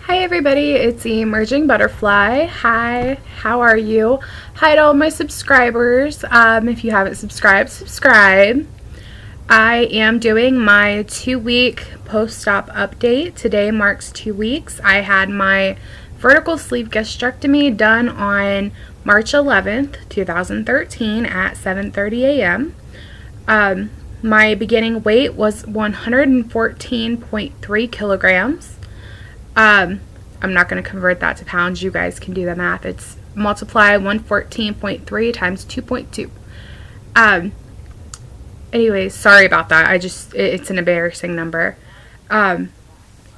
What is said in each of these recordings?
Hi everybody, it's the Emerging Butterfly. Hi, how are you? Hi to all my subscribers. If you haven't subscribed, subscribe. I am doing my 2-week post-op update. Today marks 2 weeks. I had my vertical sleeve gastrectomy done on March 11th, 2013 at 7:30 a.m. My beginning weight was 114.3 kilograms. I'm not going to convert that to pounds. You guys can do the math. It's multiply 114.3 times 2.2. Anyways, sorry about that. It's an embarrassing number. Today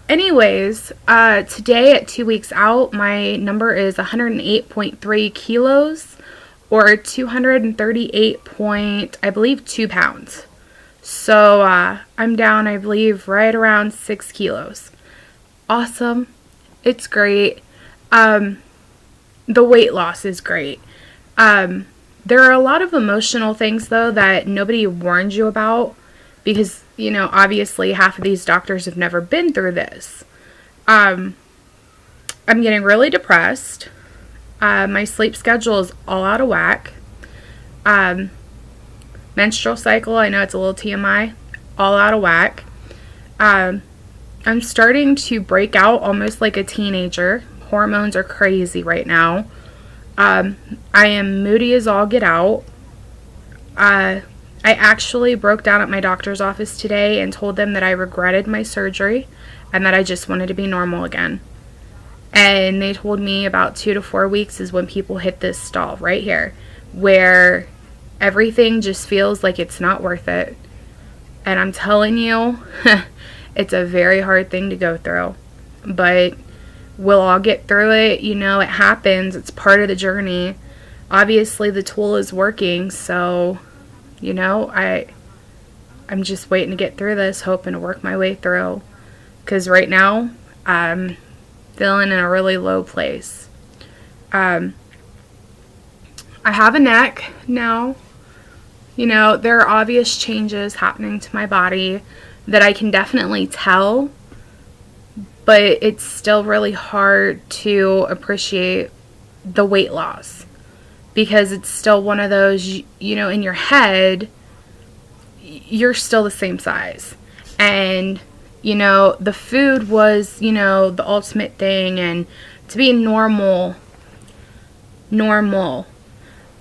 at 2 weeks out, my number is 108.3 kilos or 238.2 pounds. So, I'm down, I believe, right around 6 kilos. Awesome. It's great. The weight loss is great. There are a lot of emotional things, though, that nobody warns you about because, obviously half of these doctors have never been through this. I'm getting really depressed. My sleep schedule is all out of whack. Menstrual cycle, I know it's a little TMI, all out of whack. I'm starting to break out almost like a teenager. Hormones are crazy right now. I am moody as all get out. I actually broke down at my doctor's office today and told them that I regretted my surgery and that I just wanted to be normal again. And they told me about 2 to 4 weeks is when people hit this stall right here, where everything just feels like it's not worth it. And I'm telling you, it's a very hard thing to go through, but we'll all get through it. It happens. It's part of the journey. Obviously, the tool is working, so, I'm just waiting to get through this, hoping to work my way through, because right now, I'm feeling in a really low place. I have a neck now. There are obvious changes happening to my body that I can definitely tell, but it's still really hard to appreciate the weight loss because it's still one of those, in your head, you're still the same size. And, the food was, the ultimate thing, and to be normal.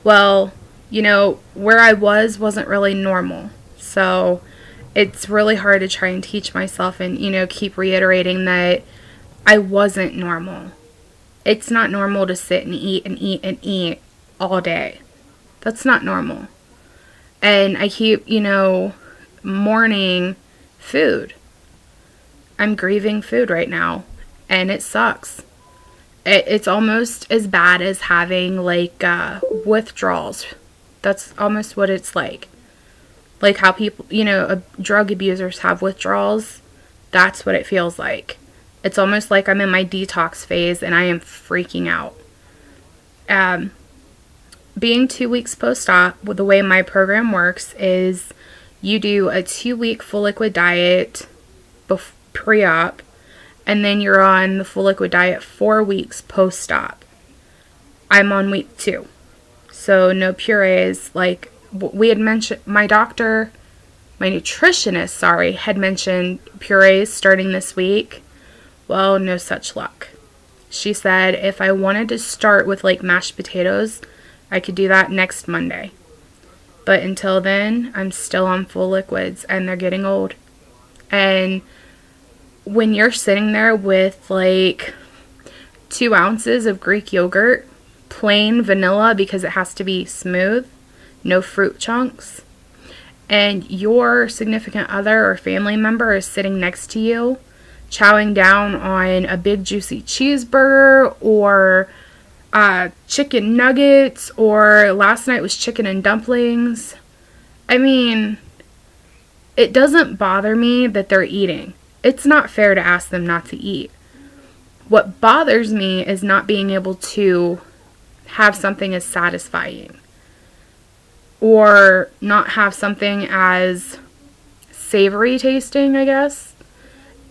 Well, where I wasn't really normal. So it's really hard to try and teach myself and, keep reiterating that I wasn't normal. It's not normal to sit and eat and eat and eat all day. That's not normal. And I keep, mourning food. I'm grieving food right now, and it sucks. It's almost as bad as having, withdrawals. That's almost what it's like. Like how people, drug abusers have withdrawals. That's what it feels like. It's almost like I'm in my detox phase and I am freaking out. Being 2 weeks post-op, the way my program works is you do a 2-week full liquid diet pre-op, and then you're on the full liquid diet 4 weeks post-op. I'm on week 2. So no purees. Like we had mentioned, my nutritionist, had mentioned purees starting this week. Well, no such luck. She said if I wanted to start with mashed potatoes, I could do that next Monday. But until then, I'm still on full liquids and they're getting old. And when you're sitting there with 2 ounces of Greek yogurt, plain vanilla because it has to be smooth, no fruit chunks, and your significant other or family member is sitting next to you, chowing down on a big juicy cheeseburger or chicken nuggets, or last night was chicken and dumplings. I mean, it doesn't bother me that they're eating. It's not fair to ask them not to eat. What bothers me is not being able to have something as satisfying, or not have something as savory tasting, I guess,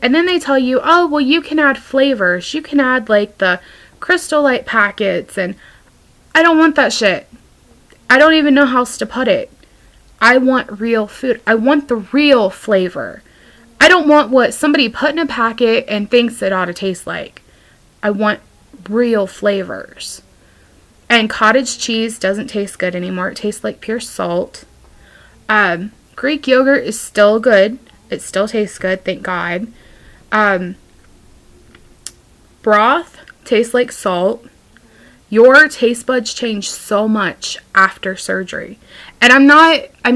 And then they tell you, oh, well, you can add flavors. You can add like the Crystal Light packets. And I don't want that shit. I don't even know how else to put it. I want real food. I want the real flavor. I don't want what somebody put in a packet and thinks it ought to taste like. I want real flavors. And cottage cheese doesn't taste good anymore. It tastes like pure salt. Greek yogurt is still good. It still tastes good, thank God. Broth tastes like salt. Your taste buds change so much after surgery. And I'm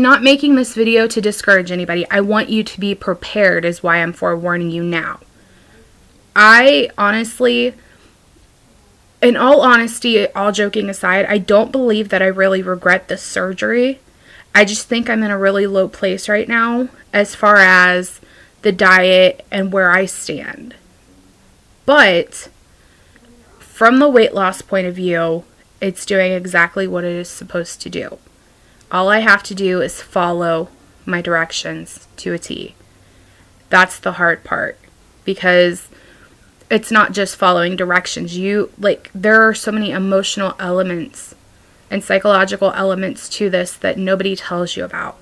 not making this video to discourage anybody. I want you to be prepared is why I'm forewarning you now. I honestly, in all honesty, all joking aside, I don't believe that I really regret this surgery. I just think I'm in a really low place right now as far as the diet and where I stand. But from the weight loss point of view, it's doing exactly what it is supposed to do. All I have to do is follow my directions to a T. That's the hard part, because it's not just following directions. There are so many emotional elements and psychological elements to this that nobody tells you about.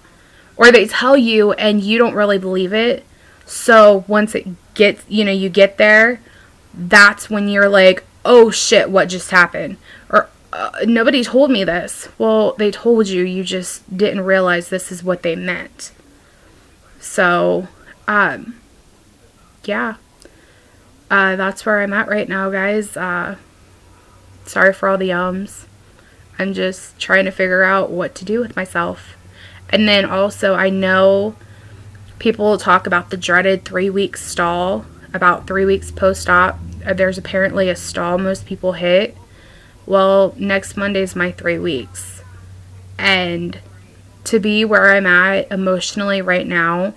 Or they tell you and you don't really believe it. So once it gets, you get there, that's when you're like, oh shit, what just happened? Or nobody told me this. Well, they told you, you just didn't realize this is what they meant. So, yeah. That's where I'm at right now, guys. Sorry for all the ums. I'm just trying to figure out what to do with myself. And then also, I know people talk about the dreaded 3-week stall, about 3 weeks post-op. There's apparently a stall most people hit. Well, next Monday's my 3 weeks. And to be where I'm at emotionally right now,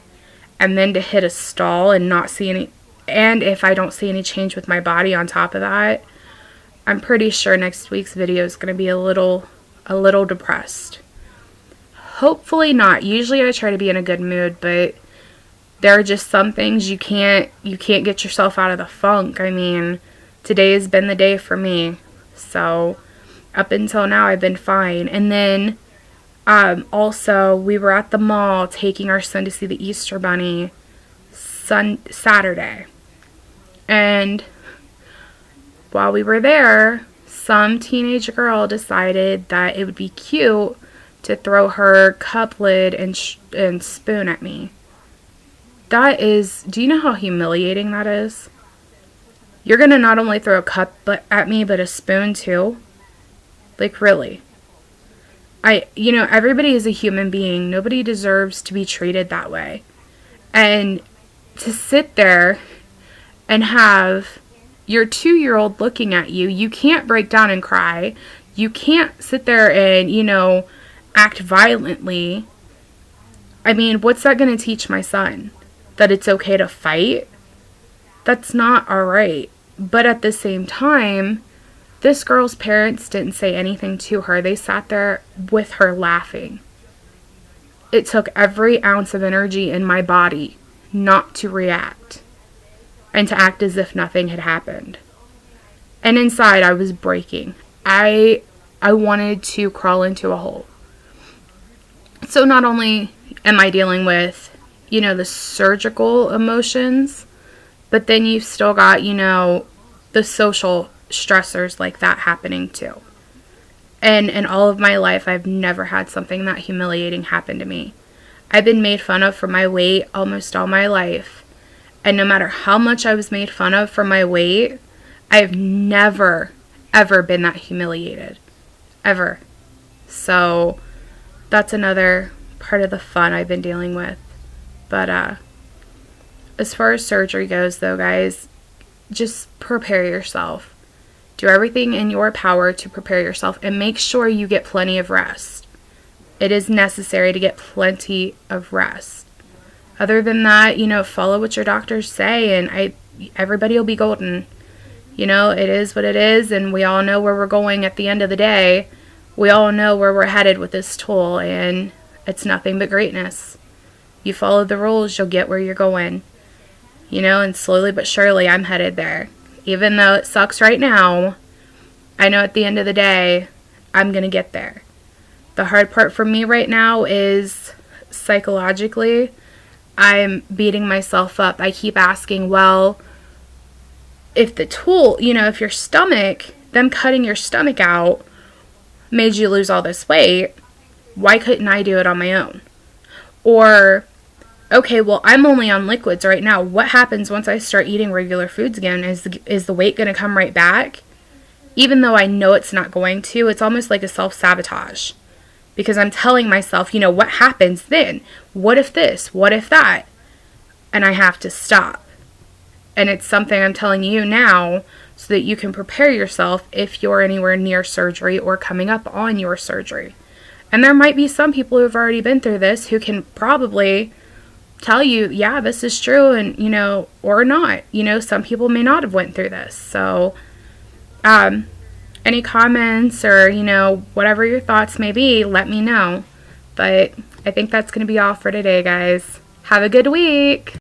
and then to hit a stall and not see any, and if I don't see any change with my body on top of that, I'm pretty sure next week's video is going to be a little depressed. Hopefully not. Usually I try to be in a good mood, but there are just some things you can't get yourself out of the funk. I mean, today has been the day for me. So up until now I've been fine. And then also we were at the mall taking our son to see the Easter Bunny Saturday. And while we were there, some teenage girl decided that it would be cute to throw her cup lid and spoon at me. That is, do you know how humiliating that is? You're going to not only throw a cup at me, but a spoon too? Like, really? Everybody is a human being. Nobody deserves to be treated that way. And to sit there and have your 2-year-old looking at you, you can't break down and cry. You can't sit there and, act violently. I mean, what's that going to teach my son? That it's okay to fight? That's not alright. But at the same time, this girl's parents didn't say anything to her. They sat there with her laughing. It took every ounce of energy in my body not to react and to act as if nothing had happened. And inside, I was breaking. I wanted to crawl into a hole. So not only am I dealing with, the surgical emotions, but then you've still got, the social stressors like that happening too. And in all of my life, I've never had something that humiliating happen to me. I've been made fun of for my weight almost all my life. And no matter how much I was made fun of for my weight, I've never, ever been that humiliated. Ever. So that's another part of the fun I've been dealing with. But as far as surgery goes, though, guys, just prepare yourself. Do everything in your power to prepare yourself and make sure you get plenty of rest. It is necessary to get plenty of rest. Other than that, follow what your doctors say, and everybody will be golden. It is what it is, and we all know where we're going at the end of the day. We all know where we're headed with this tool, and it's nothing but greatness. You follow the rules, you'll get where you're going. and slowly but surely I'm headed there. Even though it sucks right now, I know at the end of the day, I'm going to get there. The hard part for me right now is psychologically, I'm beating myself up. I keep asking, well, if the tool, if your stomach, them cutting your stomach out made you lose all this weight, why couldn't I do it on my own? Or, okay, well, I'm only on liquids right now. What happens once I start eating regular foods again? Is the weight going to come right back? Even though I know it's not going to, it's almost like a self-sabotage. Because I'm telling myself, what happens then? What if this? What if that? And I have to stop. And it's something I'm telling you now so that you can prepare yourself if you're anywhere near surgery or coming up on your surgery. And there might be some people who have already been through this who can probably tell you, yeah, this is true, and, or not. Some people may not have went through this. So, any comments or, whatever your thoughts may be, let me know. But I think that's going to be all for today, guys. Have a good week.